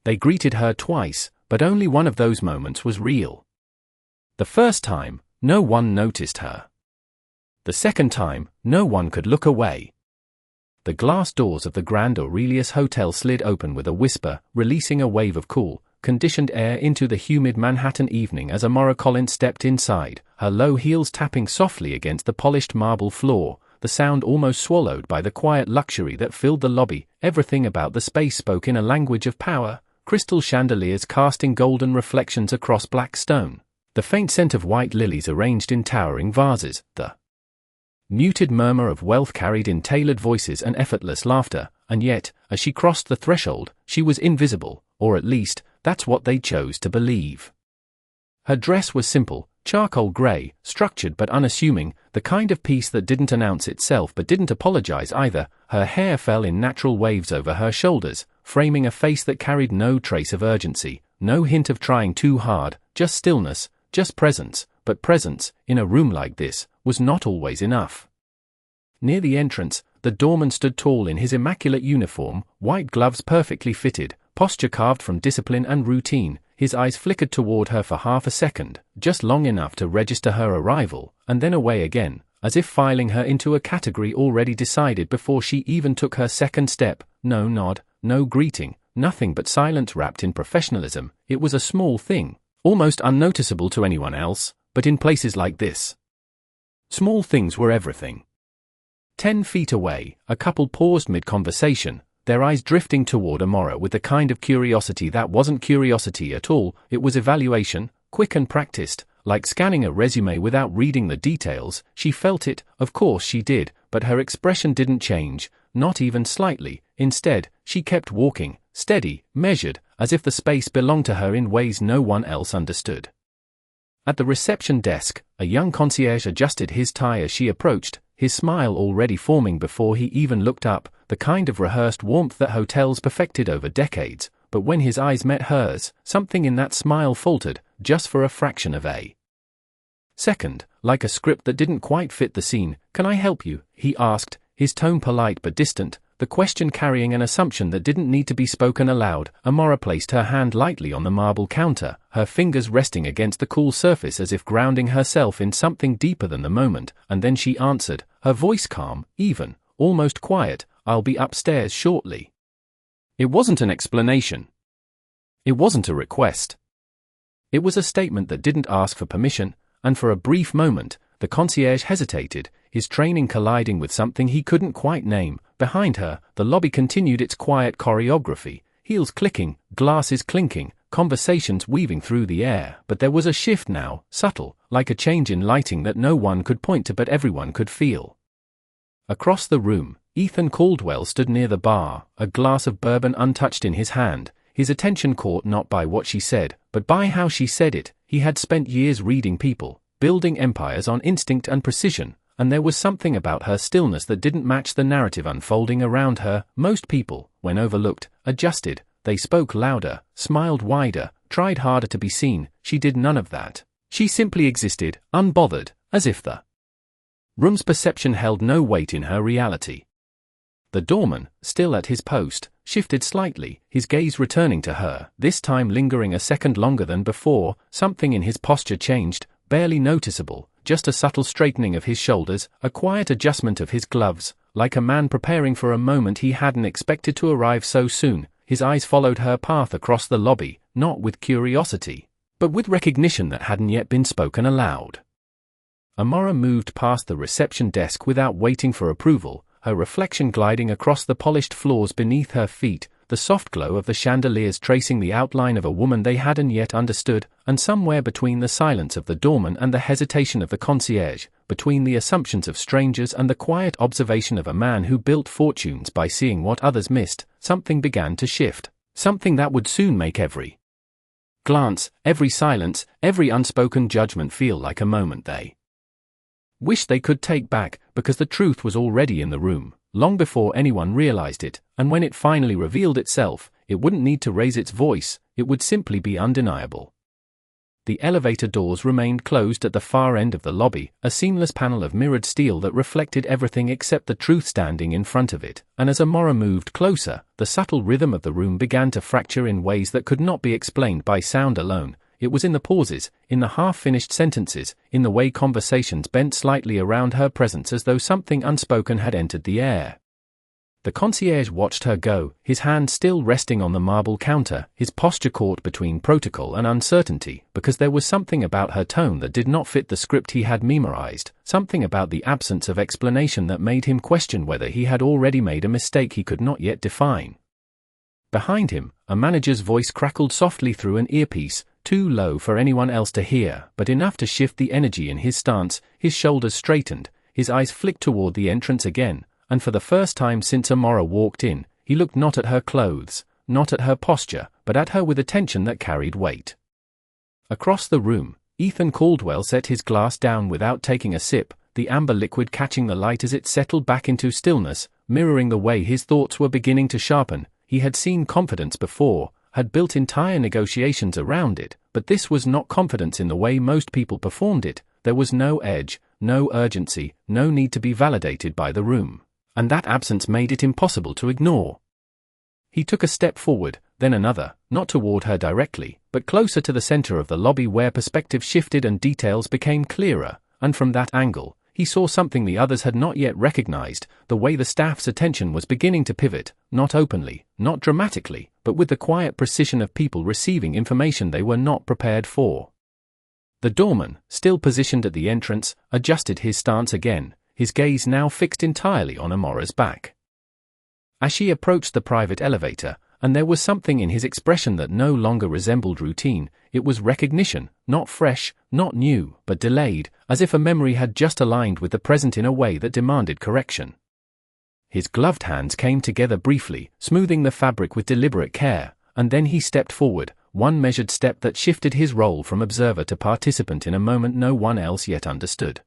They greeted her twice, but only one of those moments was real. The first time, no one noticed her. The second time, no one could look away. The glass doors of the Grand Aurelius Hotel slid open with a whisper, releasing a wave of cool, conditioned air into the humid Manhattan evening as Amora Collins stepped inside, her low heels tapping softly against the polished marble floor, the sound almost swallowed by the quiet luxury that filled the lobby. Everything about the space spoke in a language of power, crystal chandeliers casting golden reflections across black stone, the faint scent of white lilies arranged in towering vases, the muted murmur of wealth carried in tailored voices and effortless laughter, and yet, as she crossed the threshold, she was invisible, or at least, that's what they chose to believe. Her dress was simple, charcoal grey, structured but unassuming, the kind of piece that didn't announce itself but didn't apologize either. Her hair fell in natural waves over her shoulders, framing a face that carried no trace of urgency, no hint of trying too hard, just stillness, just presence. But presence, in a room like this, was not always enough. Near the entrance, the doorman stood tall in his immaculate uniform, white gloves perfectly fitted, posture carved from discipline and routine. His eyes flickered toward her for half a second, just long enough to register her arrival, and then away again, as if filing her into a category already decided before she even took her second step. No nod, no greeting, nothing but silence wrapped in professionalism. It was a small thing, almost unnoticeable to anyone else, but in places like this, small things were everything. 10 feet away, a couple paused mid-conversation, their eyes drifting toward Amora with the kind of curiosity that wasn't curiosity at all. It was evaluation, quick and practiced, like scanning a resume without reading the details. She felt it, of course she did, but her expression didn't change, not even slightly. Instead, she kept walking, steady, measured, as if the space belonged to her in ways no one else understood. At the reception desk, a young concierge adjusted his tie as she approached, his smile already forming before he even looked up, the kind of rehearsed warmth that hotels perfected over decades. But when his eyes met hers, something in that smile faltered, just for a fraction of a second, like a script that didn't quite fit the scene. "Can I help you?" he asked, his tone polite but distant, the question carrying an assumption that didn't need to be spoken aloud. Amora placed her hand lightly on the marble counter, her fingers resting against the cool surface as if grounding herself in something deeper than the moment, and then she answered, her voice calm, even, almost quiet, "I'll be upstairs shortly." It wasn't an explanation. It wasn't a request. It was a statement that didn't ask for permission, and for a brief moment, the concierge hesitated, his training colliding with something he couldn't quite name. Behind her, the lobby continued its quiet choreography, heels clicking, glasses clinking, conversations weaving through the air. But there was a shift now, subtle, like a change in lighting that no one could point to but everyone could feel. Across the room, Ethan Caldwell stood near the bar, a glass of bourbon untouched in his hand, his attention caught not by what she said, but by how she said it. He had spent years reading people, building empires on instinct and precision, and there was something about her stillness that didn't match the narrative unfolding around her. Most people, when overlooked, adjusted, they spoke louder, smiled wider, tried harder to be seen. She did none of that. She simply existed, unbothered, as if the room's perception held no weight in her reality. The doorman, still at his post, shifted slightly, his gaze returning to her, this time lingering a second longer than before. Something in his posture changed, barely noticeable, just a subtle straightening of his shoulders, a quiet adjustment of his gloves, like a man preparing for a moment he hadn't expected to arrive so soon. His eyes followed her path across the lobby, not with curiosity, but with recognition that hadn't yet been spoken aloud. Amora moved past the reception desk without waiting for approval, her reflection gliding across the polished floors beneath her feet, the soft glow of the chandeliers tracing the outline of a woman they hadn't yet understood. And somewhere between the silence of the doorman and the hesitation of the concierge, between the assumptions of strangers and the quiet observation of a man who built fortunes by seeing what others missed, something began to shift, something that would soon make every glance, every silence, every unspoken judgment feel like a moment they wished they could take back, because the truth was already in the room, long before anyone realized it, and when it finally revealed itself, it wouldn't need to raise its voice, it would simply be undeniable. The elevator doors remained closed at the far end of the lobby, a seamless panel of mirrored steel that reflected everything except the truth standing in front of it, and as Amora moved closer, the subtle rhythm of the room began to fracture in ways that could not be explained by sound alone. It was in the pauses, in the half-finished sentences, in the way conversations bent slightly around her presence as though something unspoken had entered the air. The concierge watched her go, his hand still resting on the marble counter, his posture caught between protocol and uncertainty, because there was something about her tone that did not fit the script he had memorized, something about the absence of explanation that made him question whether he had already made a mistake he could not yet define. Behind him, a manager's voice crackled softly through an earpiece, too low for anyone else to hear, but enough to shift the energy in his stance. His shoulders straightened, his eyes flicked toward the entrance again, and for the first time since Amora walked in, he looked not at her clothes, not at her posture, but at her with attention that carried weight. Across the room, Ethan Caldwell set his glass down without taking a sip, the amber liquid catching the light as it settled back into stillness, mirroring the way his thoughts were beginning to sharpen. He had seen confidence before, had built entire negotiations around it, but this was not confidence in the way most people performed it. There was no edge, no urgency, no need to be validated by the room. And that absence made it impossible to ignore. He took a step forward, then another, not toward her directly, but closer to the center of the lobby where perspective shifted and details became clearer, and from that angle, he saw something the others had not yet recognized, the way the staff's attention was beginning to pivot, not openly, not dramatically, but with the quiet precision of people receiving information they were not prepared for. The doorman, still positioned at the entrance, adjusted his stance again, his gaze now fixed entirely on Amora's back. As she approached the private elevator, and there was something in his expression that no longer resembled routine, it was recognition, not fresh, not new, but delayed, as if a memory had just aligned with the present in a way that demanded correction. His gloved hands came together briefly, smoothing the fabric with deliberate care, and then he stepped forward, one measured step that shifted his role from observer to participant in a moment no one else yet understood.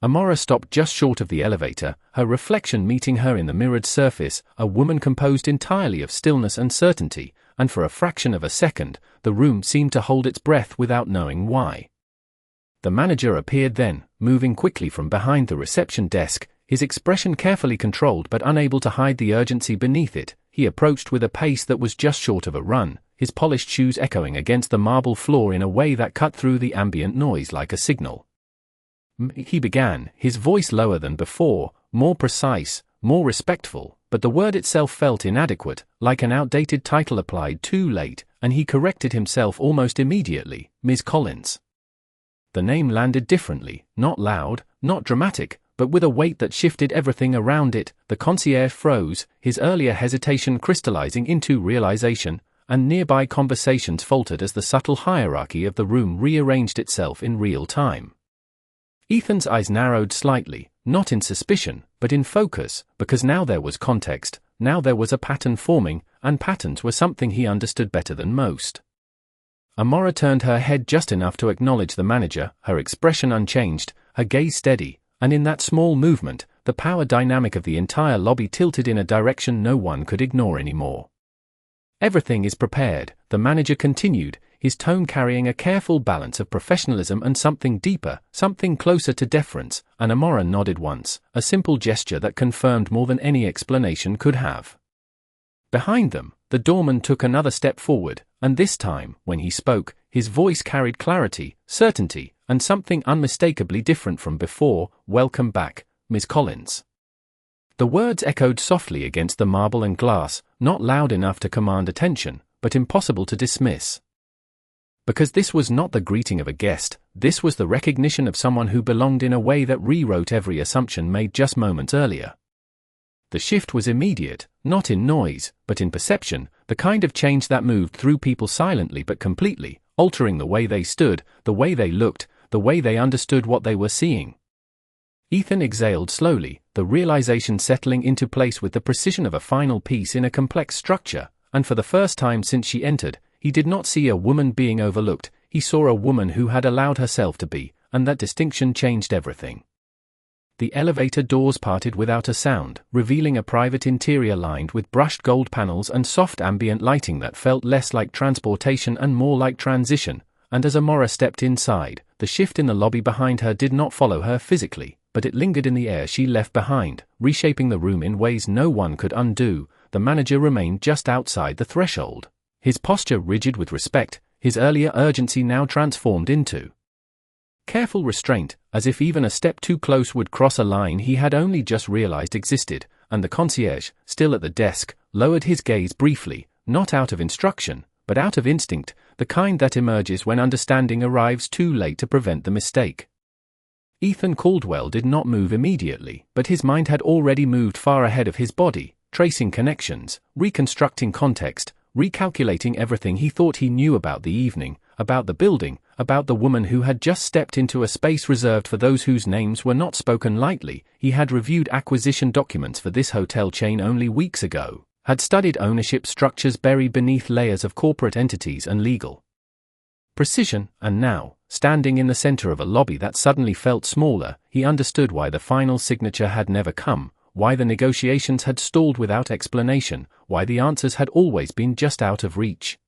Amora stopped just short of the elevator, her reflection meeting her in the mirrored surface, a woman composed entirely of stillness and certainty, and for a fraction of a second, the room seemed to hold its breath without knowing why. The manager appeared then, moving quickly from behind the reception desk, his expression carefully controlled but unable to hide the urgency beneath it. He approached with a pace that was just short of a run, his polished shoes echoing against the marble floor in a way that cut through the ambient noise like a signal. He began, his voice lower than before, more precise, more respectful, but the word itself felt inadequate, like an outdated title applied too late, and he corrected himself almost immediately. Ms. Collins. The name landed differently, not loud, not dramatic, but with a weight that shifted everything around it. The concierge froze, his earlier hesitation crystallizing into realization, and nearby conversations faltered as the subtle hierarchy of the room rearranged itself in real time. Ethan's eyes narrowed slightly, not in suspicion, but in focus, because now there was context, now there was a pattern forming, and patterns were something he understood better than most. Amora turned her head just enough to acknowledge the manager, her expression unchanged, her gaze steady, and in that small movement, the power dynamic of the entire lobby tilted in a direction no one could ignore anymore. Everything is prepared, the manager continued, his tone carrying a careful balance of professionalism and something deeper, something closer to deference, and Amora nodded once, a simple gesture that confirmed more than any explanation could have. Behind them, the doorman took another step forward, and this time, when he spoke, his voice carried clarity, certainty, and something unmistakably different from before. "Welcome back, Ms. Collins." The words echoed softly against the marble and glass, not loud enough to command attention, but impossible to dismiss. Because this was not the greeting of a guest, this was the recognition of someone who belonged in a way that rewrote every assumption made just moments earlier. The shift was immediate, not in noise, but in perception, the kind of change that moved through people silently but completely, altering the way they stood, the way they looked, the way they understood what they were seeing. Ethan exhaled slowly, the realization settling into place with the precision of a final piece in a complex structure, and for the first time since she entered, he did not see a woman being overlooked, he saw a woman who had allowed herself to be, and that distinction changed everything. The elevator doors parted without a sound, revealing a private interior lined with brushed gold panels and soft ambient lighting that felt less like transportation and more like transition, and as Amora stepped inside, the shift in the lobby behind her did not follow her physically, but it lingered in the air she left behind, reshaping the room in ways no one could undo. The manager remained just outside the threshold, his posture rigid with respect, his earlier urgency now transformed into careful restraint, as if even a step too close would cross a line he had only just realized existed, and the concierge, still at the desk, lowered his gaze briefly, not out of instruction, but out of instinct, the kind that emerges when understanding arrives too late to prevent the mistake. Ethan Caldwell did not move immediately, but his mind had already moved far ahead of his body, tracing connections, reconstructing context, recalculating everything he thought he knew about the evening, about the building, about the woman who had just stepped into a space reserved for those whose names were not spoken lightly. He had reviewed acquisition documents for this hotel chain only weeks ago, had studied ownership structures buried beneath layers of corporate entities and legal precision, and now, standing in the center of a lobby that suddenly felt smaller, he understood why the final signature had never come, why the negotiations had stalled without explanation, why the answers had always been just out of reach.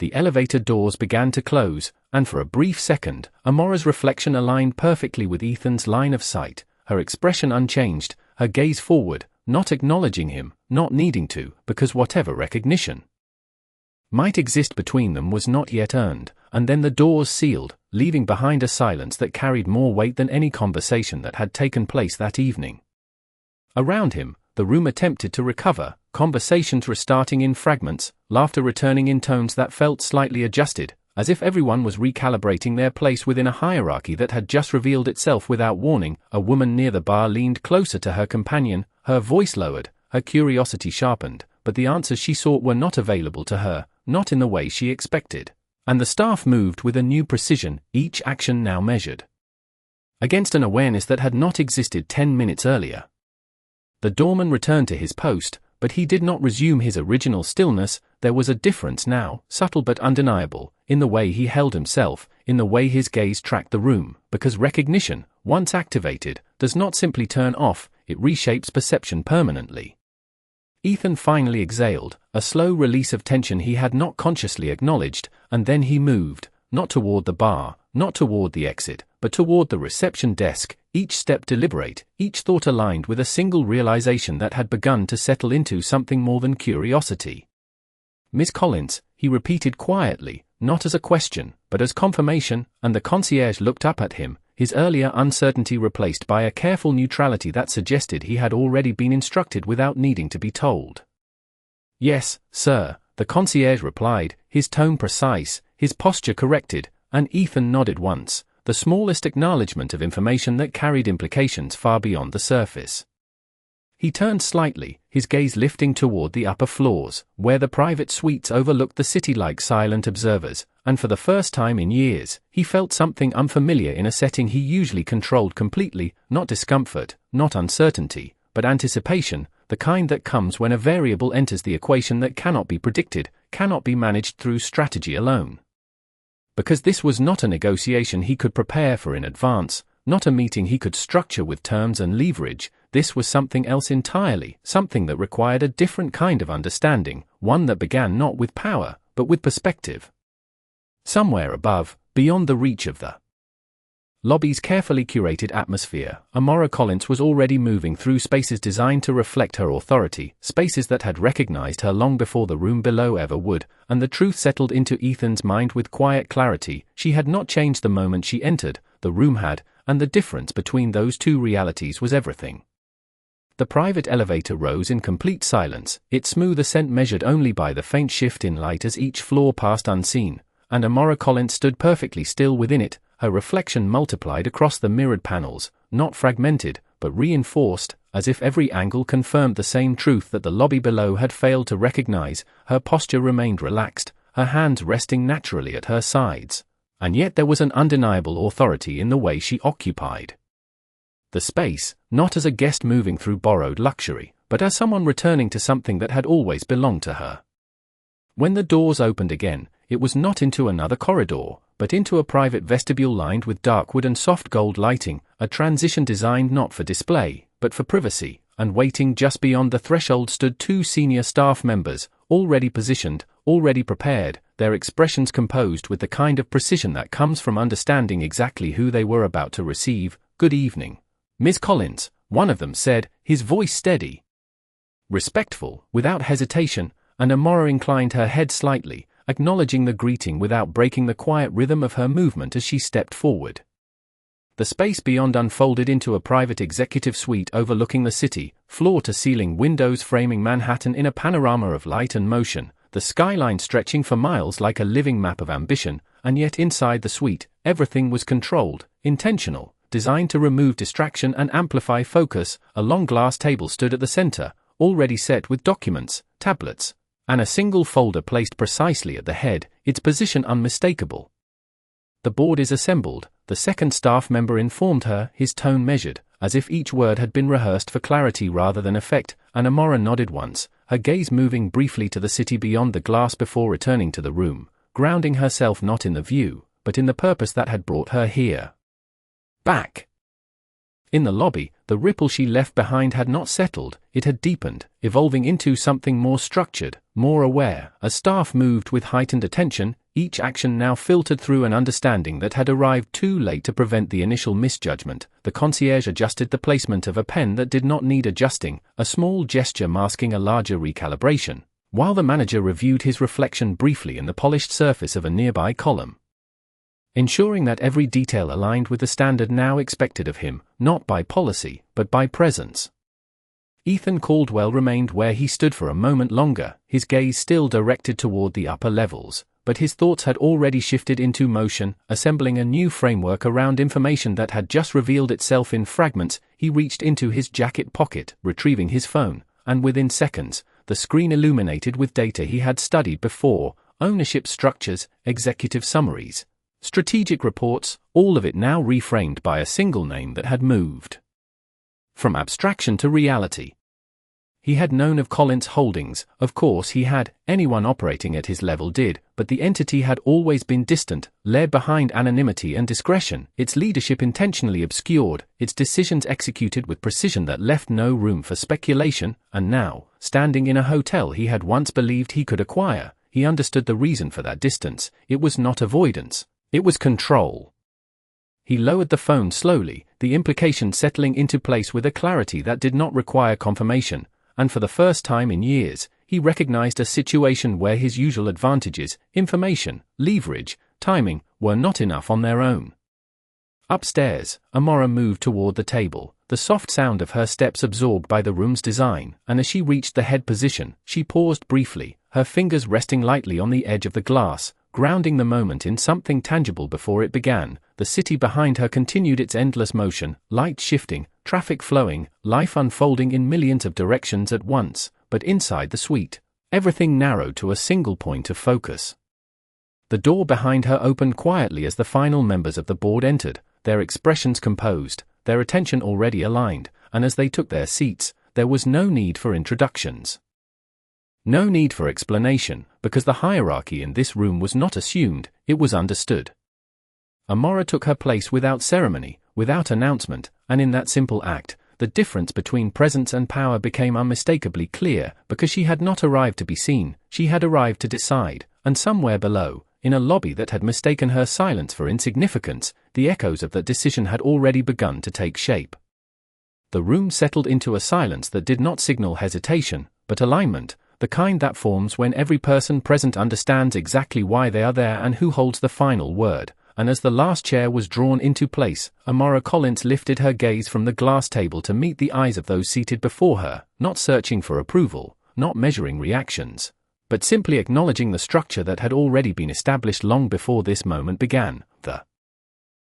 The elevator doors began to close, and for a brief second, Amora's reflection aligned perfectly with Ethan's line of sight, her expression unchanged, her gaze forward, not acknowledging him, not needing to, because whatever recognition might exist between them was not yet earned, and then the doors sealed, leaving behind a silence that carried more weight than any conversation that had taken place that evening. Around him, the room attempted to recover, conversations restarting in fragments, laughter returning in tones that felt slightly adjusted, as if everyone was recalibrating their place within a hierarchy that had just revealed itself without warning. A woman near the bar leaned closer to her companion, her voice lowered, her curiosity sharpened, but the answers she sought were not available to her, not in the way she expected. And the staff moved with a new precision, each action now measured against an awareness that had not existed 10 minutes earlier. The doorman returned to his post, but he did not resume his original stillness. There was a difference now, subtle but undeniable, in the way he held himself, in the way his gaze tracked the room, because recognition, once activated, does not simply turn off, it reshapes perception permanently. Ethan finally exhaled, a slow release of tension he had not consciously acknowledged, and then he moved, not toward the bar, not toward the exit, but toward the reception desk, each step deliberate, each thought aligned with a single realization that had begun to settle into something more than curiosity. "Miss Collins," he repeated quietly, not as a question, but as confirmation, and the concierge looked up at him, his earlier uncertainty replaced by a careful neutrality that suggested he had already been instructed without needing to be told. "Yes, sir," the concierge replied, his tone precise, his posture corrected, and Ethan nodded once, the smallest acknowledgement of information that carried implications far beyond the surface. He turned slightly, his gaze lifting toward the upper floors, where the private suites overlooked the city like silent observers, and for the first time in years, he felt something unfamiliar in a setting he usually controlled completely, not discomfort, not uncertainty, but anticipation, the kind that comes when a variable enters the equation that cannot be predicted, cannot be managed through strategy alone. Because this was not a negotiation he could prepare for in advance, not a meeting he could structure with terms and leverage, this was something else entirely, something that required a different kind of understanding, one that began not with power, but with perspective. Somewhere above, beyond the reach of the lobby's carefully curated atmosphere, Amora Collins was already moving through spaces designed to reflect her authority, spaces that had recognized her long before the room below ever would, and the truth settled into Ethan's mind with quiet clarity. She had not changed the moment she entered, the room had, and the difference between those two realities was everything. The private elevator rose in complete silence, its smooth ascent measured only by the faint shift in light as each floor passed unseen, and Amora Collins stood perfectly still within it, her reflection multiplied across the mirrored panels, not fragmented, but reinforced, as if every angle confirmed the same truth that the lobby below had failed to recognize. Her posture remained relaxed, her hands resting naturally at her sides, and yet there was an undeniable authority in the way she occupied the space, not as a guest moving through borrowed luxury, but as someone returning to something that had always belonged to her. When the doors opened again, it was not into another corridor, but into a private vestibule lined with dark wood and soft gold lighting, a transition designed not for display, but for privacy, and waiting just beyond the threshold stood two senior staff members, already positioned, already prepared, their expressions composed with the kind of precision that comes from understanding exactly who they were about to receive. "Good evening, Miss Collins," one of them said, his voice steady, respectful, without hesitation, and Amora inclined her head slightly, acknowledging the greeting without breaking the quiet rhythm of her movement as she stepped forward. The space beyond unfolded into a private executive suite overlooking the city, floor-to-ceiling windows framing Manhattan in a panorama of light and motion, the skyline stretching for miles like a living map of ambition, and yet inside the suite, everything was controlled, intentional, designed to remove distraction and amplify focus. A long glass table stood at the center, already set with documents, tablets, and a single folder placed precisely at the head, its position unmistakable. "The board is assembled," the second staff member informed her, his tone measured, as if each word had been rehearsed for clarity rather than effect, and Amora nodded once, her gaze moving briefly to the city beyond the glass before returning to the room, grounding herself not in the view, but in the purpose that had brought her here. Back in the lobby, the ripple she left behind had not settled, it had deepened, evolving into something more structured, more aware. As staff moved with heightened attention, each action now filtered through an understanding that had arrived too late to prevent the initial misjudgment. The concierge adjusted the placement of a pen that did not need adjusting, a small gesture masking a larger recalibration, while the manager reviewed his reflection briefly in the polished surface of a nearby column, ensuring that every detail aligned with the standard now expected of him, not by policy, but by presence. Ethan Caldwell remained where he stood for a moment longer, his gaze still directed toward the upper levels, but his thoughts had already shifted into motion, assembling a new framework around information that had just revealed itself in fragments. He reached into his jacket pocket, retrieving his phone, and within seconds, the screen illuminated with data he had studied before: ownership structures, executive summaries, strategic reports, all of it now reframed by a single name that had moved from abstraction to reality. He had known of Collins Holdings, of course he had, anyone operating at his level did, but the entity had always been distant, led behind anonymity and discretion, its leadership intentionally obscured, its decisions executed with precision that left no room for speculation. And now, standing in a hotel he had once believed he could acquire, he understood the reason for that distance. It was not avoidance, it was control. He lowered the phone slowly, the implication settling into place with a clarity that did not require confirmation, and for the first time in years, he recognized a situation where his usual advantages, information, leverage, timing, were not enough on their own. Upstairs, Amora moved toward the table, the soft sound of her steps absorbed by the room's design, and as she reached the head position, she paused briefly, her fingers resting lightly on the edge of the glass, grounding the moment in something tangible before it began. The city behind her continued its endless motion, light shifting, traffic flowing, life unfolding in millions of directions at once, but inside the suite, everything narrowed to a single point of focus. The door behind her opened quietly as the final members of the board entered, their expressions composed, their attention already aligned, and as they took their seats, there was no need for introductions. No need for explanation, because the hierarchy in this room was not assumed, it was understood. Amora took her place without ceremony, without announcement, and in that simple act, the difference between presence and power became unmistakably clear, because she had not arrived to be seen, she had arrived to decide, and somewhere below, in a lobby that had mistaken her silence for insignificance, the echoes of that decision had already begun to take shape. The room settled into a silence that did not signal hesitation, but alignment, the kind that forms when every person present understands exactly why they are there and who holds the final word. And as the last chair was drawn into place, Amora Collins lifted her gaze from the glass table to meet the eyes of those seated before her, not searching for approval, not measuring reactions, but simply acknowledging the structure that had already been established long before this moment began. The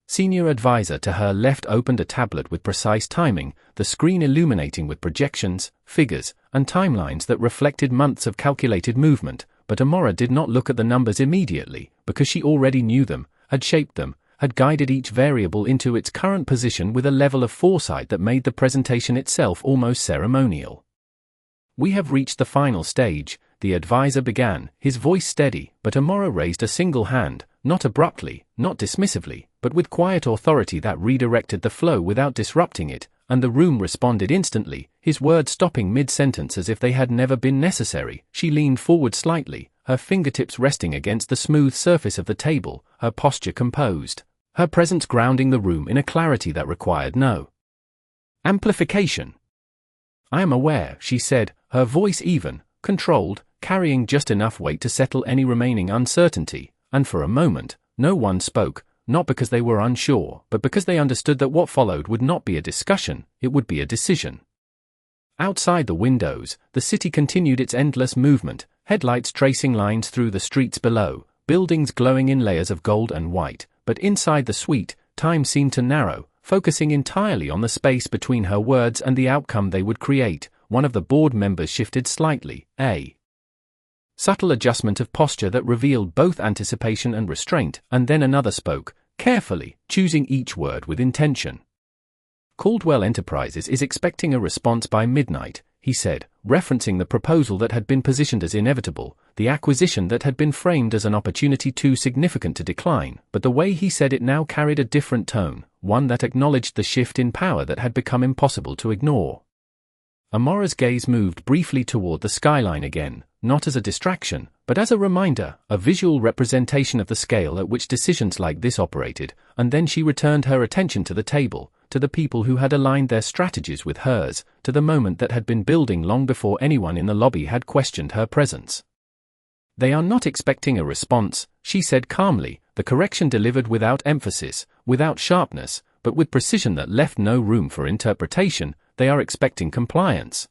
senior advisor to her left opened a tablet with precise timing, the screen illuminating with projections, figures, and timelines that reflected months of calculated movement, but Amora did not look at the numbers immediately, because she already knew them, had shaped them, had guided each variable into its current position with a level of foresight that made the presentation itself almost ceremonial. "We have reached the final stage," the advisor began, his voice steady, but Amora raised a single hand, not abruptly, not dismissively, but with quiet authority that redirected the flow without disrupting it, and the room responded instantly, his words stopping mid-sentence as if they had never been necessary. She leaned forward slightly, her fingertips resting against the smooth surface of the table, her posture composed, her presence grounding the room in a clarity that required no amplification. "I am aware," she said, her voice even, controlled, carrying just enough weight to settle any remaining uncertainty, and for a moment, no one spoke, not because they were unsure, but because they understood that what followed would not be a discussion, it would be a decision. Outside the windows, the city continued its endless movement, headlights tracing lines through the streets below, buildings glowing in layers of gold and white, but inside the suite, time seemed to narrow, focusing entirely on the space between her words and the outcome they would create. One of the board members shifted slightly, a subtle adjustment of posture that revealed both anticipation and restraint, and then another spoke, carefully, choosing each word with intention. "Caldwell Enterprises is expecting a response by midnight," he said, referencing the proposal that had been positioned as inevitable, the acquisition that had been framed as an opportunity too significant to decline, but the way he said it now carried a different tone, one that acknowledged the shift in power that had become impossible to ignore. Amora's gaze moved briefly toward the skyline again, not as a distraction, but as a reminder, a visual representation of the scale at which decisions like this operated, and then she returned her attention to the table, to the people who had aligned their strategies with hers, to the moment that had been building long before anyone in the lobby had questioned her presence. "They are not expecting a response," she said calmly, the correction delivered without emphasis, without sharpness, but with precision that left no room for interpretation. "They are expecting compliance."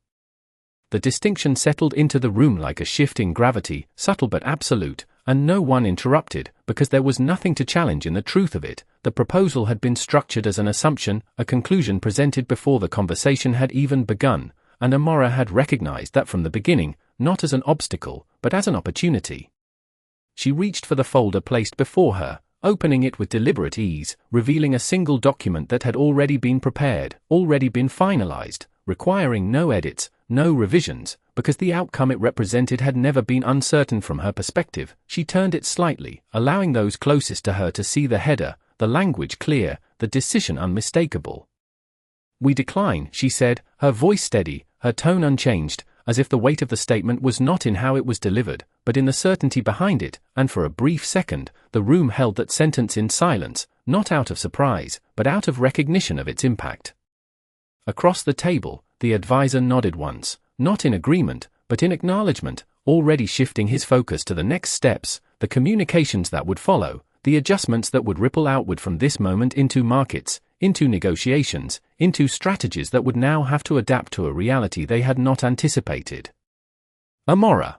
The distinction settled into the room like a shift in gravity, subtle but absolute, and no one interrupted, because there was nothing to challenge in the truth of it. The proposal had been structured as an assumption, a conclusion presented before the conversation had even begun, and Amora had recognized that from the beginning, not as an obstacle, but as an opportunity. She reached for the folder placed before her, opening it with deliberate ease, revealing a single document that had already been prepared, already been finalized, requiring no edits, no revisions, because the outcome it represented had never been uncertain from her perspective. She turned it slightly, allowing those closest to her to see the header, the language clear, the decision unmistakable. "We decline," she said, her voice steady, her tone unchanged, as if the weight of the statement was not in how it was delivered, but in the certainty behind it, and for a brief second, the room held that sentence in silence, not out of surprise, but out of recognition of its impact. Across the table, the advisor nodded once, not in agreement, but in acknowledgement, already shifting his focus to the next steps, the communications that would follow, the adjustments that would ripple outward from this moment into markets, into negotiations, into strategies that would now have to adapt to a reality they had not anticipated. Amora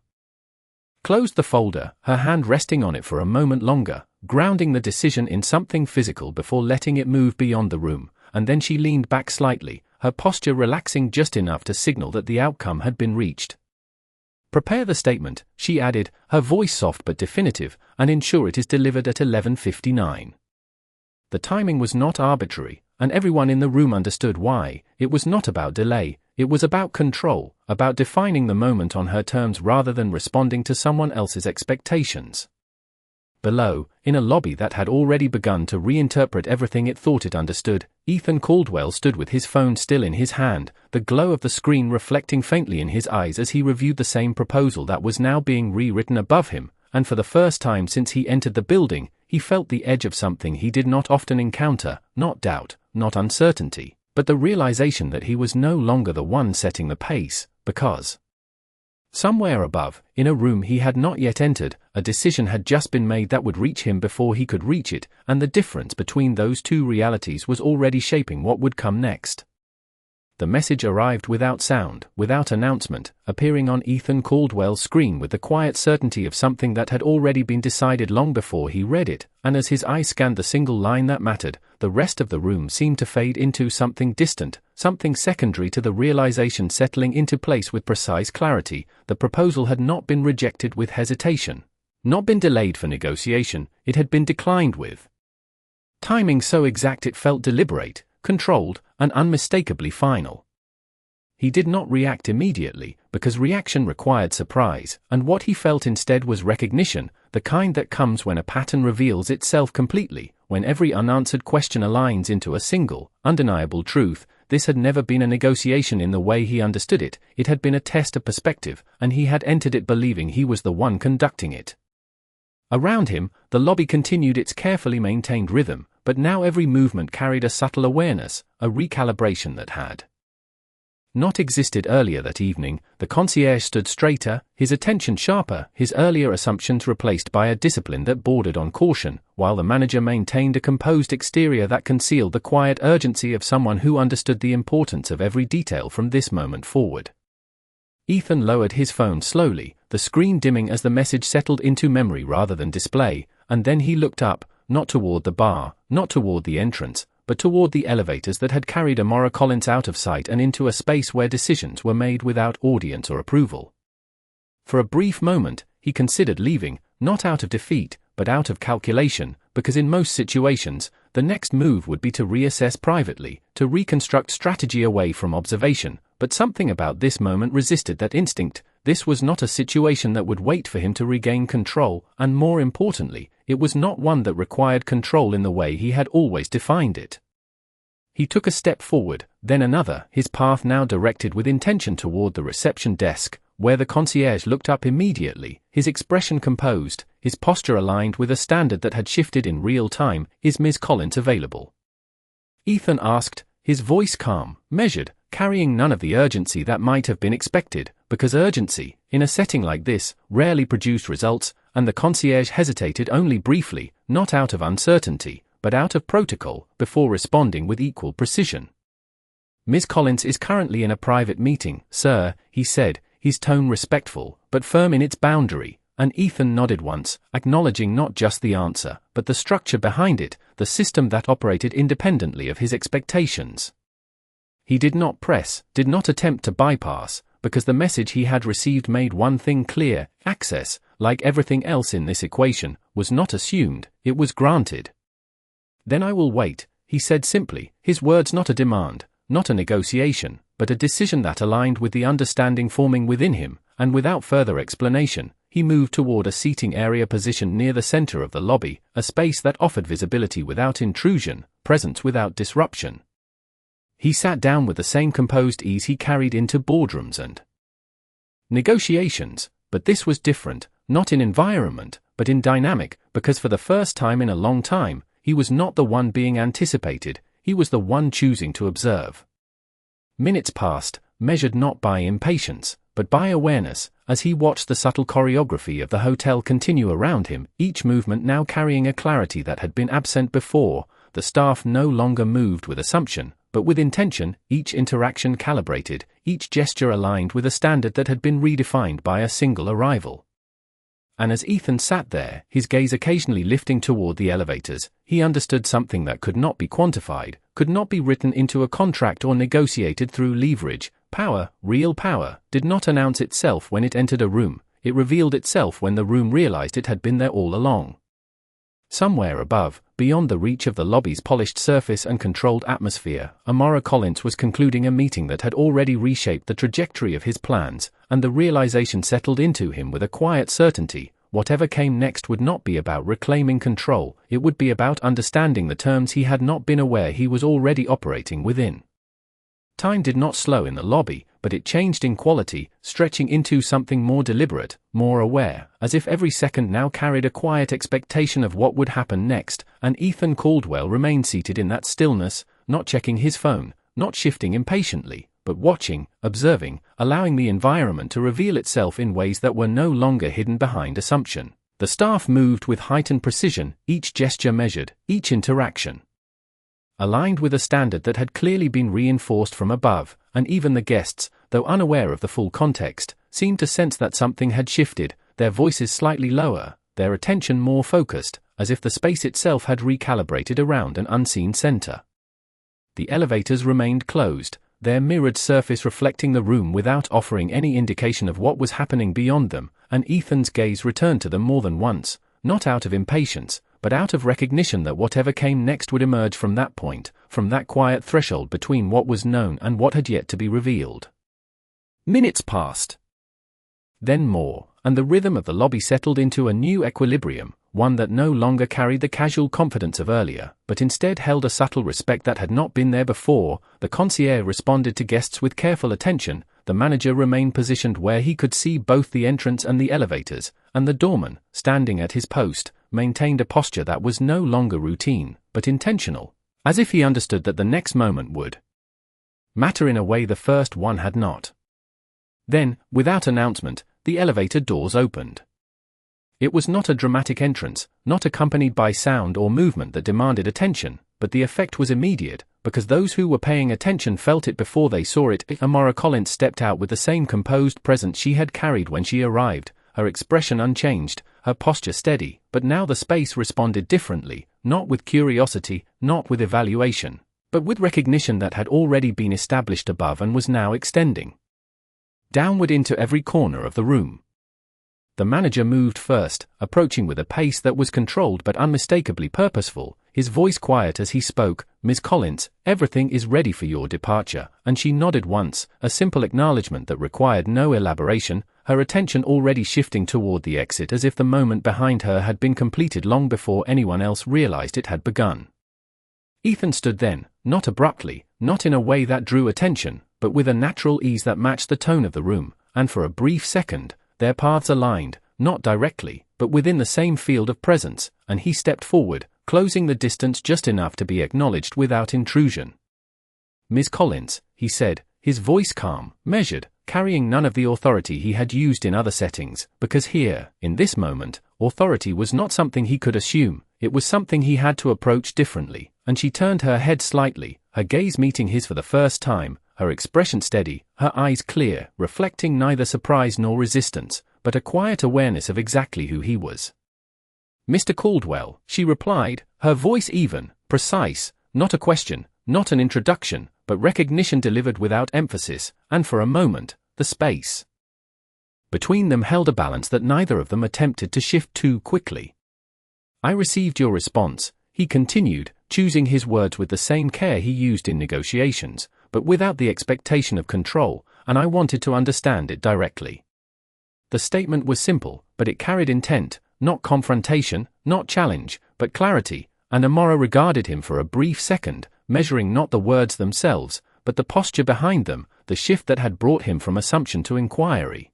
closed the folder, her hand resting on it for a moment longer, grounding the decision in something physical before letting it move beyond the room, and then she leaned back slightly, her posture relaxing just enough to signal that the outcome had been reached. "Prepare the statement," she added, her voice soft but definitive, "and ensure it is delivered at 11:59. The timing was not arbitrary, and everyone in the room understood why. It was not about delay, it was about control, about defining the moment on her terms rather than responding to someone else's expectations. Below, in a lobby that had already begun to reinterpret everything it thought it understood, Ethan Caldwell stood with his phone still in his hand, the glow of the screen reflecting faintly in his eyes as he reviewed the same proposal that was now being rewritten above him, and for the first time since he entered the building, he felt the edge of something he did not often encounter, not doubt, not uncertainty, but the realization that he was no longer the one setting the pace, because somewhere above, in a room he had not yet entered, a decision had just been made that would reach him before he could reach it, and the difference between those two realities was already shaping what would come next. The message arrived without sound, without announcement, appearing on Ethan Caldwell's screen with the quiet certainty of something that had already been decided long before he read it, and as his eye scanned the single line that mattered, the rest of the room seemed to fade into something distant, something secondary to the realization settling into place with precise clarity. The proposal had not been rejected with hesitation, not been delayed for negotiation, it had been declined with timing so exact it felt deliberate, controlled, and unmistakably final. He did not react immediately, because reaction required surprise, and what he felt instead was recognition, the kind that comes when a pattern reveals itself completely, when every unanswered question aligns into a single, undeniable truth. This had never been a negotiation in the way he understood it, it had been a test of perspective, and he had entered it believing he was the one conducting it. Around him, the lobby continued its carefully maintained rhythm, but now every movement carried a subtle awareness, a recalibration that had not existed earlier that evening. The concierge stood straighter, his attention sharper, his earlier assumptions replaced by a discipline that bordered on caution, while the manager maintained a composed exterior that concealed the quiet urgency of someone who understood the importance of every detail from this moment forward. Ethan lowered his phone slowly, the screen dimming as the message settled into memory rather than display, and then he looked up, not toward the bar, not toward the entrance, but toward the elevators that had carried Amora Collins out of sight and into a space where decisions were made without audience or approval. For a brief moment, he considered leaving, not out of defeat, but out of calculation, because in most situations, the next move would be to reassess privately, to reconstruct strategy away from observation, but something about this moment resisted that instinct. This was not a situation that would wait for him to regain control, and more importantly, it was not one that required control in the way he had always defined it. He took a step forward, then another, his path now directed with intention toward the reception desk, where the concierge looked up immediately, his expression composed, his posture aligned with a standard that had shifted in real time. "Is Ms. Collins available?" Ethan asked, his voice calm, measured, carrying none of the urgency that might have been expected, because urgency, in a setting like this, rarely produced results, and the concierge hesitated only briefly, not out of uncertainty, but out of protocol, before responding with equal precision. "Ms. Collins is currently in a private meeting, sir," he said, his tone respectful, but firm in its boundary, and Ethan nodded once, acknowledging not just the answer, but the structure behind it, the system that operated independently of his expectations. He did not press, did not attempt to bypass, because the message he had received made one thing clear: access, like everything else in this equation, was not assumed, it was granted. "Then I will wait," he said simply, his words not a demand, not a negotiation, but a decision that aligned with the understanding forming within him, and without further explanation, he moved toward a seating area positioned near the center of the lobby, a space that offered visibility without intrusion, presence without disruption. He sat down with the same composed ease he carried into boardrooms and negotiations, but this was different, not in environment, but in dynamic, because for the first time in a long time, he was not the one being anticipated, he was the one choosing to observe. Minutes passed, measured not by impatience, but by awareness, as he watched the subtle choreography of the hotel continue around him, each movement now carrying a clarity that had been absent before. The staff no longer moved with assumption, but with intention, each interaction calibrated, each gesture aligned with a standard that had been redefined by a single arrival. And as Ethan sat there, his gaze occasionally lifting toward the elevators, he understood something that could not be quantified, could not be written into a contract or negotiated through leverage. Power, real power, did not announce itself when it entered a room, it revealed itself when the room realized it had been there all along. Somewhere above, beyond the reach of the lobby's polished surface and controlled atmosphere, Amora Collins was concluding a meeting that had already reshaped the trajectory of his plans, and the realization settled into him with a quiet certainty: whatever came next would not be about reclaiming control, it would be about understanding the terms he had not been aware he was already operating within. Time did not slow in the lobby, but it changed in quality, stretching into something more deliberate, more aware, as if every second now carried a quiet expectation of what would happen next, and Ethan Caldwell remained seated in that stillness, not checking his phone, not shifting impatiently, but watching, observing, allowing the environment to reveal itself in ways that were no longer hidden behind assumption. The staff moved with heightened precision, each gesture measured, each interaction aligned with a standard that had clearly been reinforced from above, and even the guests, though unaware of the full context, seemed to sense that something had shifted, their voices slightly lower, their attention more focused, as if the space itself had recalibrated around an unseen center. The elevators remained closed, their mirrored surface reflecting the room without offering any indication of what was happening beyond them, and Ethan's gaze returned to them more than once, not out of impatience, but out of recognition that whatever came next would emerge from that point, from that quiet threshold between what was known and what had yet to be revealed. Minutes passed. Then more, and the rhythm of the lobby settled into a new equilibrium, one that no longer carried the casual confidence of earlier, but instead held a subtle respect that had not been there before. The concierge responded to guests with careful attention, the manager remained positioned where he could see both the entrance and the elevators, and the doorman, standing at his post, maintained a posture that was no longer routine, but intentional, as if he understood that the next moment would matter in a way the first one had not. Then, without announcement, the elevator doors opened. It was not a dramatic entrance, not accompanied by sound or movement that demanded attention, but the effect was immediate, because those who were paying attention felt it before they saw it. Amara Collins stepped out with the same composed presence she had carried when she arrived, her expression unchanged, her posture steady, but now the space responded differently, not with curiosity, not with evaluation, but with recognition that had already been established above and was now extending downward into every corner of the room. The manager moved first, approaching with a pace that was controlled but unmistakably purposeful, his voice quiet as he spoke. "Miss Collins, everything is ready for your departure," and she nodded once, a simple acknowledgement that required no elaboration, her attention already shifting toward the exit as if the moment behind her had been completed long before anyone else realized it had begun. Ethan stood then, not abruptly, not in a way that drew attention, but with a natural ease that matched the tone of the room, and for a brief second, their paths aligned, not directly, but within the same field of presence, and he stepped forward, closing the distance just enough to be acknowledged without intrusion. "Miss Collins," he said, his voice calm, measured, carrying none of the authority he had used in other settings, because here, in this moment, authority was not something he could assume, it was something he had to approach differently, and she turned her head slightly, her gaze meeting his for the first time, her expression steady, her eyes clear, reflecting neither surprise nor resistance, but a quiet awareness of exactly who he was. "Mr. Caldwell," she replied, her voice even, precise, not a question, not an introduction, but recognition delivered without emphasis, and for a moment, the space between them held a balance that neither of them attempted to shift too quickly. "I received your response," he continued, choosing his words with the same care he used in negotiations, but without the expectation of control, and I wanted to understand it directly. The statement was simple, but it carried intent, not confrontation, not challenge, but clarity, and Amara regarded him for a brief second, measuring not the words themselves, but the posture behind them, the shift that had brought him from assumption to inquiry.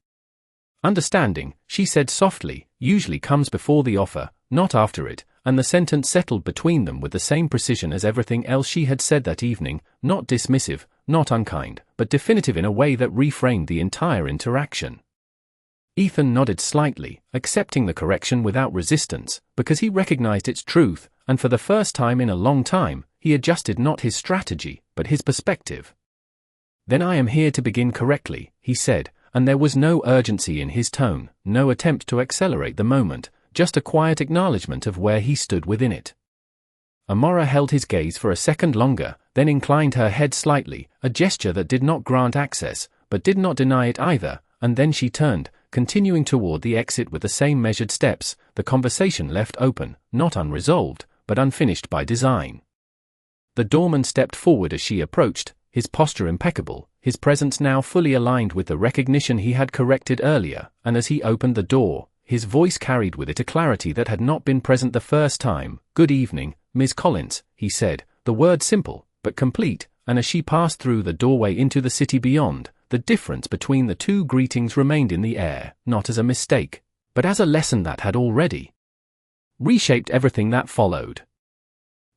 "Understanding," she said softly, "usually comes before the offer, not after it," and the sentence settled between them with the same precision as everything else she had said that evening, not dismissive, not unkind, but definitive in a way that reframed the entire interaction. Ethan nodded slightly, accepting the correction without resistance, because he recognized its truth, and for the first time in a long time, he adjusted not his strategy, but his perspective. "Then I am here to begin correctly," he said, and there was no urgency in his tone, no attempt to accelerate the moment, just a quiet acknowledgement of where he stood within it. Amara held his gaze for a second longer, then inclined her head slightly, a gesture that did not grant access, but did not deny it either, and then she turned, continuing toward the exit with the same measured steps, the conversation left open, not unresolved, but unfinished by design. The doorman stepped forward as she approached, his posture impeccable, his presence now fully aligned with the recognition he had corrected earlier, and as he opened the door, his voice carried with it a clarity that had not been present the first time. "Good evening, Miss Collins," he said, the word simple, but complete, and as she passed through the doorway into the city beyond, the difference between the two greetings remained in the air, not as a mistake, but as a lesson that had already reshaped everything that followed.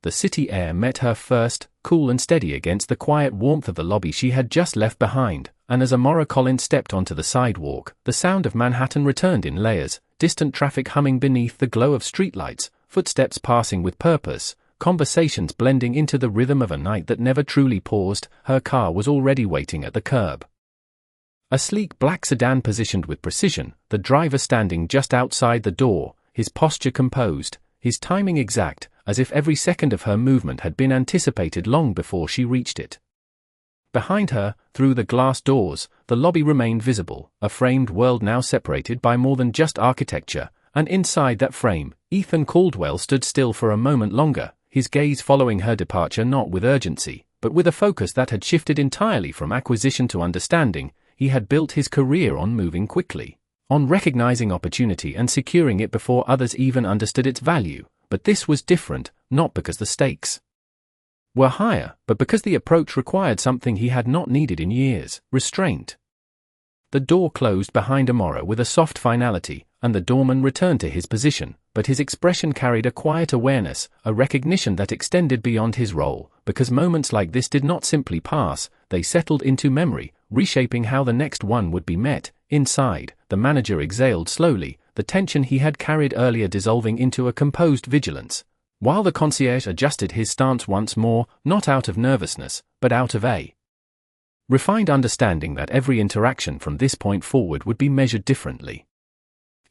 The city air met her first, cool and steady against the quiet warmth of the lobby she had just left behind, and as Amara Collins stepped onto the sidewalk, the sound of Manhattan returned in layers, distant traffic humming beneath the glow of streetlights, footsteps passing with purpose, conversations blending into the rhythm of a night that never truly paused. Her car was already waiting at the curb. A sleek black sedan positioned with precision, the driver standing just outside the door, his posture composed, his timing exact, as if every second of her movement had been anticipated long before she reached it. Behind her, through the glass doors, the lobby remained visible, a framed world now separated by more than just architecture, and inside that frame, Ethan Caldwell stood still for a moment longer, his gaze following her departure not with urgency, but with a focus that had shifted entirely from acquisition to understanding. he had built his career on moving quickly, on recognizing opportunity and securing it before others even understood its value. But this was different, not because the stakes were higher, but because the approach required something he had not needed in years: restraint. The door closed behind Amora with a soft finality, and the doorman returned to his position, but his expression carried a quiet awareness, a recognition that extended beyond his role, because moments like this did not simply pass, they settled into memory, reshaping how the next one would be met. Inside, the manager exhaled slowly, the tension he had carried earlier dissolving into a composed vigilance, while the concierge adjusted his stance once more, not out of nervousness, but out of a refined understanding that every interaction from this point forward would be measured differently.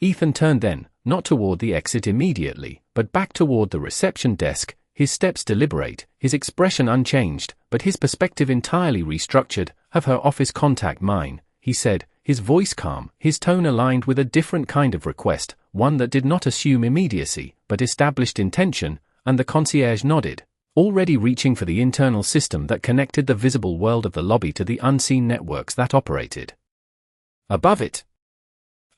Ethan turned then, not toward the exit immediately, but back toward the reception desk, his steps deliberate, his expression unchanged, but his perspective entirely restructured. "Have her office contact mine," he said, his voice calm, his tone aligned with a different kind of request, one that did not assume immediacy, but established intention, and the concierge nodded, already reaching for the internal system that connected the visible world of the lobby to the unseen networks that operated above it.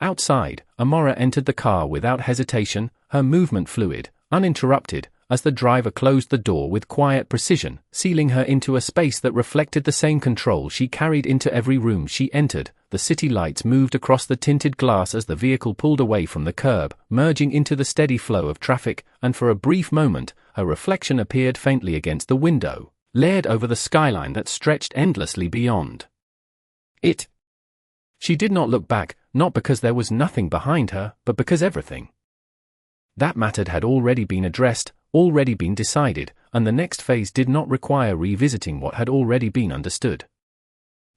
Outside, Amora entered the car without hesitation, her movement fluid, uninterrupted, as the driver closed the door with quiet precision, sealing her into a space that reflected the same control she carried into every room she entered. The city lights moved across the tinted glass as the vehicle pulled away from the curb, merging into the steady flow of traffic, and for a brief moment, her reflection appeared faintly against the window, layered over the skyline that stretched endlessly beyond it. She did not look back, not because there was nothing behind her, but because everything that mattered had already been addressed, already been decided, and the next phase did not require revisiting what had already been understood.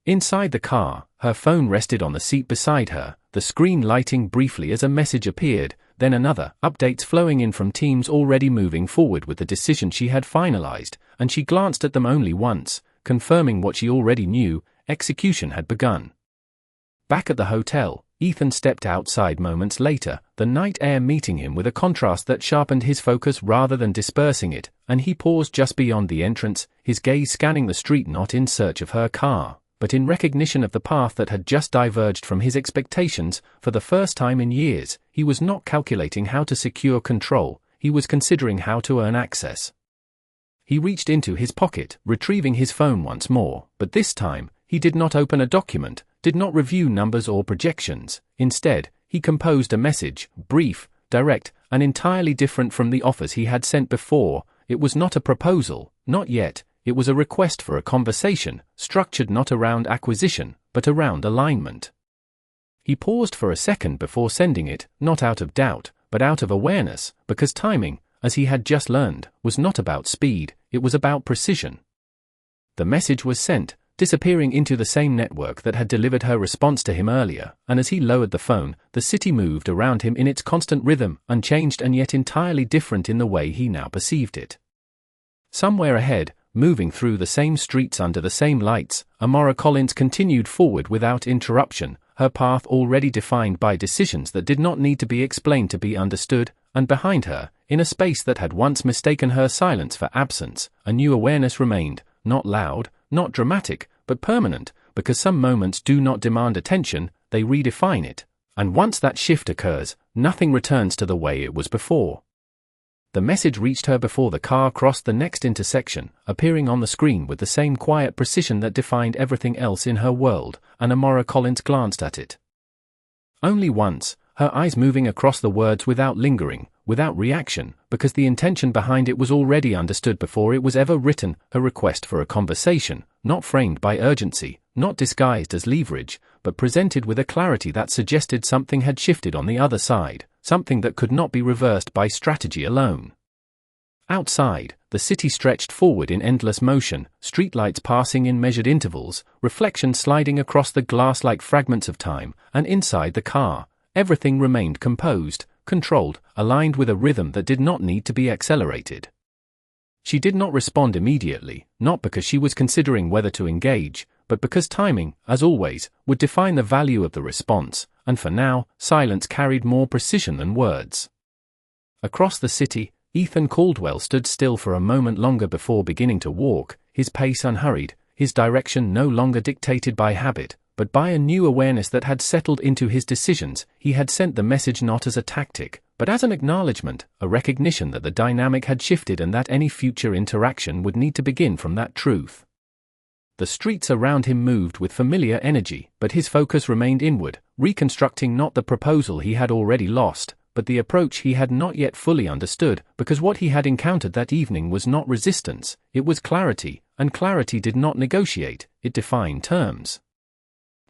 Inside the car, her phone rested on the seat beside her, the screen lighting briefly as a message appeared, then another, updates flowing in from teams already moving forward with the decision she had finalized, and she glanced at them only once, confirming what she already knew: execution had begun. Back at the hotel, Ethan stepped outside moments later, the night air meeting him with a contrast that sharpened his focus rather than dispersing it, and he paused just beyond the entrance, his gaze scanning the street not in search of her car, but in recognition of the path that had just diverged from his expectations. For the first time in years, he was not calculating how to secure control, he was considering how to earn access. He reached into his pocket, retrieving his phone once more, but this time, he did not open a document, did not review numbers or projections. Instead, he composed a message, brief, direct, and entirely different from the offers he had sent before. It was not a proposal, not yet. It was a request for a conversation, structured not around acquisition, but around alignment. He paused for a second before sending it, not out of doubt, but out of awareness, because timing, as he had just learned, was not about speed, it was about precision. The message was sent, disappearing into the same network that had delivered her response to him earlier, and as he lowered the phone, the city moved around him in its constant rhythm, unchanged and yet entirely different in the way he now perceived it. Somewhere ahead, moving through the same streets under the same lights, Amora Collins continued forward without interruption, her path already defined by decisions that did not need to be explained to be understood, and behind her, in a space that had once mistaken her silence for absence, a new awareness remained, not loud, not dramatic, but permanent, because some moments do not demand attention, they redefine it, and once that shift occurs, nothing returns to the way it was before. The message reached her before the car crossed the next intersection, appearing on the screen with the same quiet precision that defined everything else in her world, and Amora Collins glanced at it. Only once, her eyes moving across the words without lingering, without reaction, because the intention behind it was already understood before it was ever written, a request for a conversation, not framed by urgency, not disguised as leverage, but presented with a clarity that suggested something had shifted on the other side, something that could not be reversed by strategy alone. Outside, the city stretched forward in endless motion, streetlights passing in measured intervals, reflections sliding across the glass like fragments of time, and inside the car, everything remained composed, controlled, aligned with a rhythm that did not need to be accelerated. She did not respond immediately, not because she was considering whether to engage, but because timing, as always, would define the value of the response, and for now, silence carried more precision than words. Across the city, Ethan Caldwell stood still for a moment longer before beginning to walk, his pace unhurried, his direction no longer dictated by habit, but by a new awareness that had settled into his decisions. He had sent the message not as a tactic, but as an acknowledgement, a recognition that the dynamic had shifted and that any future interaction would need to begin from that truth. The streets around him moved with familiar energy, but his focus remained inward, reconstructing not the proposal he had already lost, but the approach he had not yet fully understood, because what he had encountered that evening was not resistance, it was clarity, and clarity did not negotiate, it defined terms.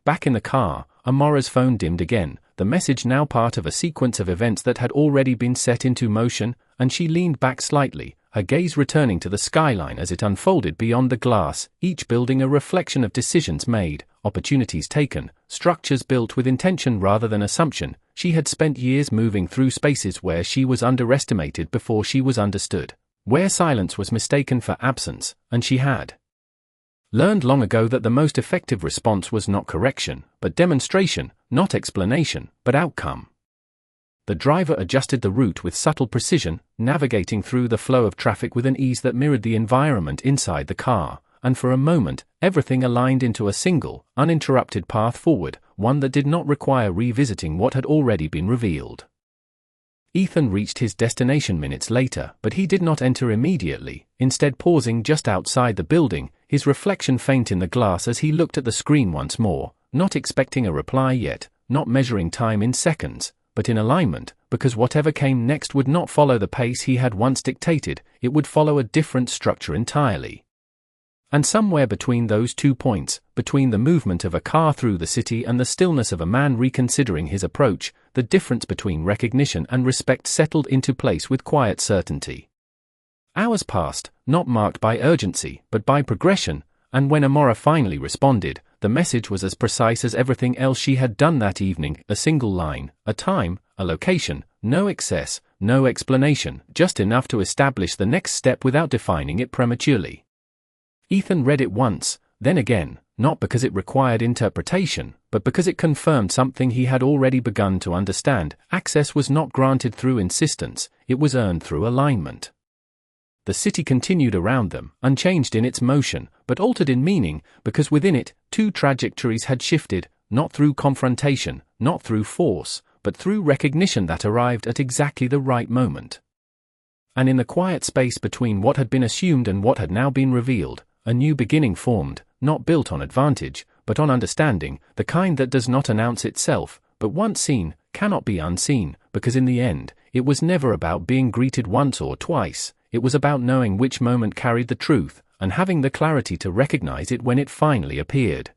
Back in the car, Amora's phone dimmed again, the message now part of a sequence of events that had already been set into motion, and she leaned back slightly, her gaze returning to the skyline as it unfolded beyond the glass, each building a reflection of decisions made, opportunities taken, structures built with intention rather than assumption. She had spent years moving through spaces where she was underestimated before she was understood, where silence was mistaken for absence, and she had learned long ago that the most effective response was not correction, but demonstration, not explanation, but outcome. The driver adjusted the route with subtle precision, navigating through the flow of traffic with an ease that mirrored the environment inside the car, and for a moment, everything aligned into a single, uninterrupted path forward, one that did not require revisiting what had already been revealed. Ethan reached his destination minutes later, but he did not enter immediately, instead pausing just outside the building, his reflection faint in the glass as he looked at the screen once more, not expecting a reply yet, not measuring time in seconds, but in alignment, because whatever came next would not follow the pace he had once dictated, it would follow a different structure entirely. And somewhere between those 2 points, between the movement of a car through the city and the stillness of a man reconsidering his approach, the difference between recognition and respect settled into place with quiet certainty. Hours passed, not marked by urgency, but by progression, and when Amora finally responded, the message was as precise as everything else she had done that evening, a single line, a time, a location, no excess, no explanation, just enough to establish the next step without defining it prematurely. Ethan read it once, then again, not because it required interpretation, but because it confirmed something he had already begun to understand. Access was not granted through insistence, it was earned through alignment. The city continued around them, unchanged in its motion, but altered in meaning, because within it, two trajectories had shifted, not through confrontation, not through force, but through recognition that arrived at exactly the right moment. And in the quiet space between what had been assumed and what had now been revealed, a new beginning formed, not built on advantage, but on understanding, the kind that does not announce itself, but once seen, cannot be unseen, because in the end, it was never about being greeted once or twice, it was about knowing which moment carried the truth, and having the clarity to recognize it when it finally appeared.